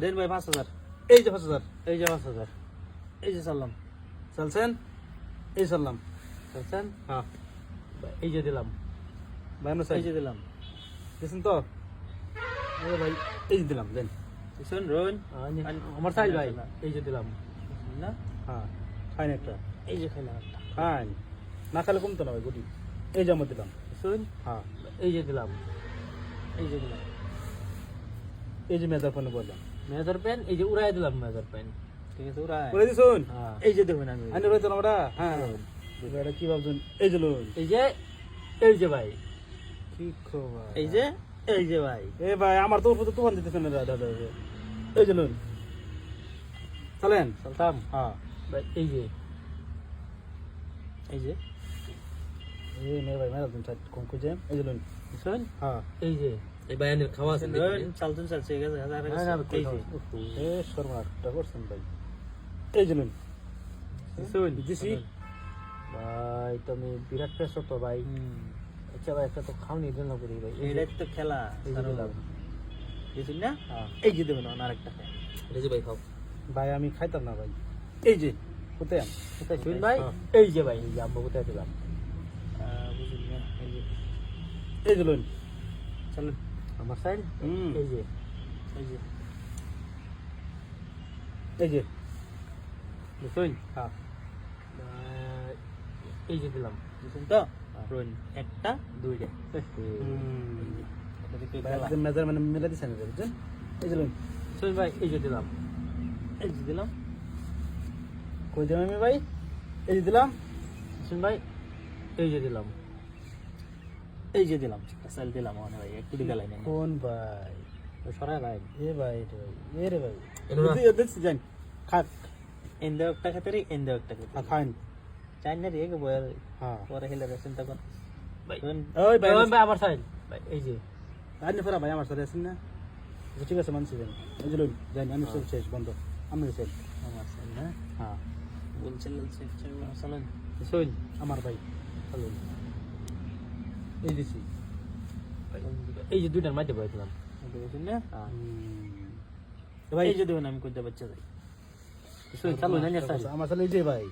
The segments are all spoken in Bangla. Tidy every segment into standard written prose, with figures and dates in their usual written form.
দেন ভাই 5000। এই যে 5000, এই যে 5000। এই যে চাললাম। চলছেন? এই চললাম। চলছেন? হ্যাঁ এই যে দিলাম। ভাই আমরা চাই এই যে দিলাম। দিয়েছেন তো? এই ভাই এই যে দিলাম, দেন। শুন রোহন, আমার চাই ভাই। এই যে দিলাম না। হ্যাঁ খাইন একটা, এই যে খাইলাম একটা। খাইন। না খাইলে কমতো না ভাই গুটি। এই যে আমার দিলাম। শুন, হ্যাঁ এই যে দিলাম। এই যে দিলাম এই যে মেজার ফোনে বললাম। Measure pen. এই যে উড়াই দিলাম মেজার পেন। ঠিক আছে, উড়াই। বলে দিছুন? হ্যাঁ, এই যে দেখুন আমি। আইনে রয়েছেন আমরা? হ্যাঁ এটা কি ভাবছেন? এই যে লোন। এই যে, এই যে ভাই। কি খবর? এই যে, এই যে ভাই। এ ভাই আমার তো উপর তুফান দিতেছেন না দাদা। এই যে লোন চলেন। চলতাম। হ্যাঁ ভাই এই যে, এই যে, এই নে ভাই মেরা দিন কম খুঁজে। এই যে লোন। শুন, হ্যাঁ এই যে। এই বায়ানের খাওয়া আছে রোহন, চালতুন চালছে গেছে। এই যে, এ শর্মাটা করছেন ভাই। এই যে লোন। শুন, দিছি। ভাই তুমি বিরাট পেছো তো ভাই। আচ্ছা ভাই, একটা তো খাওনি দিন না করি ভাই। এটাই তো খেলা এই যে দিলাম। বুঝছেন না? হ্যাঁ, এই যে দেবেন আরেকটা খায়। এই যে ভাই খাও। ভাই আমি খাইতাম না ভাই। এই যে কোথায় আম? কোথায় শুন ভাই? হ্যাঁ। এই যে ভাই, এই যে আম্মা কোথায় দিলাম। বুঝুন না? এই যে এই যে লোন। চলুন আমার সাইড। হুম। এই যে, এই যে এই যে শুন, হ্যাঁ এই যে দিলাম। বুঝছেন তো? রোহন একটা দুইটা। এটা দেখে খেলা। মেজার মানে মেলা দিছেন বুঝছেন? এই যে লোন। শুন ভাই, এই যে দিলাম। এই যে দিলাম। কই দিলাম আমি ভাই? এই যে দিলাম। শুন ভাই, এই যে দিলাম। এই যে দিলাম। চাল দিলাম মানে ভাই একটু দিকে লাইনে। কোন ভাই? সরাই ভাই। এ ভাই রে ভাই, এ রে ভাই। এগুলো- দেখছি জান। খাক এন্ড একটা খাতেরি এন্ড একটা খাতেরি। খাইন। চাই না রে কে বয়ার হ্যাঁ পরে হেলে চিন্তা কর। ভাই, রোহন ওই ভাই ভাই আমার সাইড। ভাই এই যে, আইনে ফেরা ভাই আমার সাথে আছেন না? ঠিক আছে মানছি জান। এই যে লোন জানি আমি সব শেষ বন্ধ। আমি শেষ। আমার চাই না। হ্যাঁ বলছেন চলুন। শুন, আমার ভাই। চলুন। এই দিছি। এই যে দুইটার মাঝে বয়ে দিলাম। বুঝছেন না? হ্যাঁ, ভাই এই যে দেবেন আমি কইতে বাচ্চা যাই। শুন, চালুন না সাইড। আমার সাথে এই যে ভাই।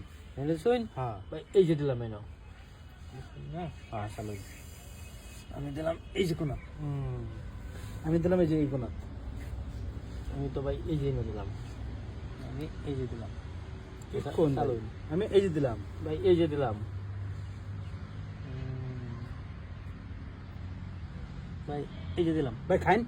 শুন, হ্যাঁ ভাই এই যে দিলাম এনো। না হ্যাঁ, চালুন। আমি দিলাম এই যে কোনা। আমি দিলাম এই যে এই কোনা। আমি তো ভাই এই যে এনে দিলাম। আমি এই যে দিলাম। কোন ভাই? চালুন। আমি এই যে দিলাম। ভাই এই যে দিলাম। ভাই এই যে দিলাম। ভাই খাইন।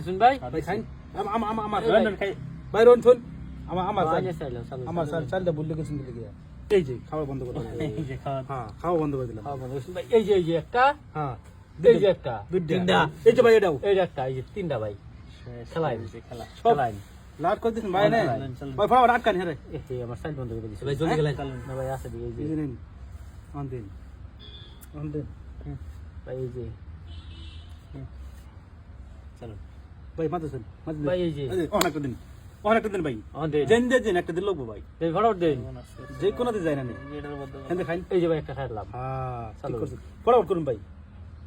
শুন ভাই, ভাই খাইন। আমার এই ভাই। খাই। ভাই রোন শুন। আমার ভাই চাল- চাইলাম, চালুন। আমার চালটা বললে গেছেন দিলে গিয়া। এই যে খাওয়া বন্ধ করে দিলাম। এই যে খাওয়া। হ্যাঁ খাওয়া বন্ধ করে দিলাম। খাওয়া বন্ধ। শুন ভাই, এই যে একটা, হ্যাঁ এই যে একটা, দুইটা। এই যে ভাই এটাও। এই যে একটা, এই যে তিনটা ভাই। খেলাই। খেলা। সব খেলাই। লাট করে দিছেন ভাই না? চলুন। ভাই ফটাফট আটকান হ্যাঁ রে। আমার সাইড বন্ধ করে দিয়েছে। ভাই জলদি খেলাই। না ভাই আছে দিকে, এই এই যে যে নিন। অন দিন। অন দিন। ভাই এই যে, চলুন। ভাই মাতেছেন। ভাই এই যে, অন একটা দিন। অন একটা দিন ভাই। আমাদের দেন দেন একটা দিন লাগবো ভাই। এই ফটাফট দেন। যে কোনাতে যায় না নি। এটার মধ্যে হেন্দে খাইন। এই যে ভাই একটা খাইলাম। হ্যাঁ ঠিক চালু। করছেন। ফটাফট করুন ভাই।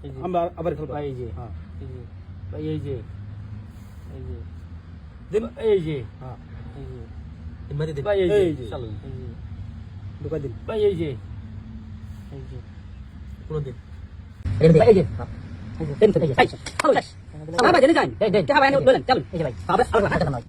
এই যে, আমরা আবার খেলবো। ভাই এই যে, হ্যাঁ এই যে, ভাই এই যে, এই যে, দিন। এই যে, হ্যাঁ এই যে, এমনি দিন। ভাই এই এই যে, যে। চালুন। এই যে, ঢুকাই দিন। ভাই এই যে, এই যে, কোন দিন। এই যে, এই যে, দেন তো এই যে, ভাই, চালুন। ভাই, দেন যান। দেন, দেন, ভাই, চালুন। এই যে ভাই, আবার হাতে নাও।